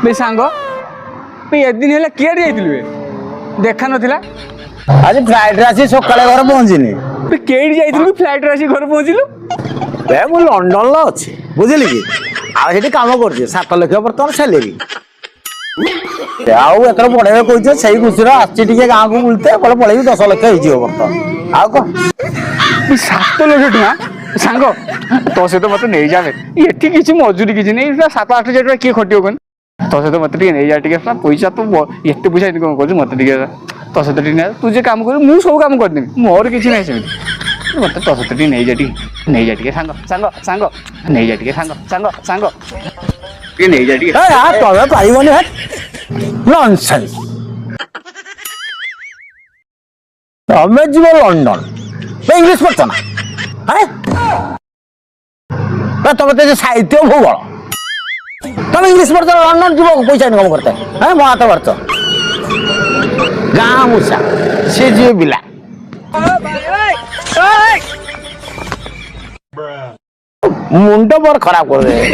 বে ସାଙ୍ଗ ବେ ଏଦିନ ହେଲା କିଆଡ଼େ ଯାଇଥିଲୁ ବେ ଦେଖା ନଥିଲା। ଆଜି ଫ୍ଲାଇଟ୍ରେ ଆସି ସକାଳେ ଘରେ ପହଞ୍ଚିନି। ବେ କେଇଠି ଯାଇଥିଲୁ ଫ୍ଲାଇଟ୍ରେ ଆସି ଘରେ ପହଞ୍ଚିଲୁ? ଏ ମୁଁ ଲଣ୍ଡନରେ ଅଛି ବୁଝିଲି କି ଆଉ ସେଠି କାମ କରୁଛି 7 ଲକ୍ଷ ବର୍ତ୍ତମାନ ସାଲେରୀ। ଆଉ ଏଥର ପଢେଇବେ କହିছে ସେଇ ଖୁସିରେ ଆସିଛି ଟିକେ ଗାଁକୁ ବୁଲତେ କହିଲେ ପଳେଇବି 10 ଲକ୍ଷ ହେଇଯିବ ବର୍ତ୍ତମାନ ଆଉ କଣ। 7 ଲକ୍ଷ ଟଙ୍କା ସାଙ୍ଗ ତୋ ସହିତ ମତେ ନେଇଯାବେ ଏଠି କିଛି ମଜୁରୀ କିଛି ନେଇ 7-8 ହଜାର ଟଙ୍କା କିଏ ଖଟିବ କହନି ତୋ ସହିତ ମତେ ଟିକେ ନେଇଯା ଟିକେ ପଇସା ତୁ ଏତେ ପଇସା ଇନକମ୍ କରୁଛୁ ମତେ ଟିକେ ତୋ ସହିତ ଟିକେ ନେଇ ତୁ ଯେ କାମ କରିବୁ ମୁଁ ସବୁ କାମ କରିଦେବି ମୋର କିଛି ନାହିଁ ସେମିତି ମତେ ତୋ ସହିତ ଟିକେ ନେଇଯା ଟିକେ ସାଙ୍ଗ ସାଙ୍ଗ ସାଙ୍ଗ ନେଇଯା ଟିକେ ସାଙ୍ଗ ସାଙ୍ଗ ସାଙ୍ଗ ଟିକେ ନେଇଯା ଟିକେ। ତମେ ପାରିବନି ନନ୍ସେନ୍ସ। ତମେ ଯିବ ଲଣ୍ଡନ ଇଂଲିଶ ପଢୁଛ ନା ତମେ ତ ସାହିତ୍ୟ ଭୂଗୋଳ ତମେ ଇଂଲିଶ ପଢୁଛ ଲଣ୍ଡନ ଯିବ ପଇସା ଇନକମ করতে হ্যাঁ ମୋ ହାତ ବାড়ଛ ଗାଁ ମୂଷା ସେ ଯିବେ ବିଲା। ମୁଣ୍ଡ ମୋର ଖରାପ କରିଦେବେ।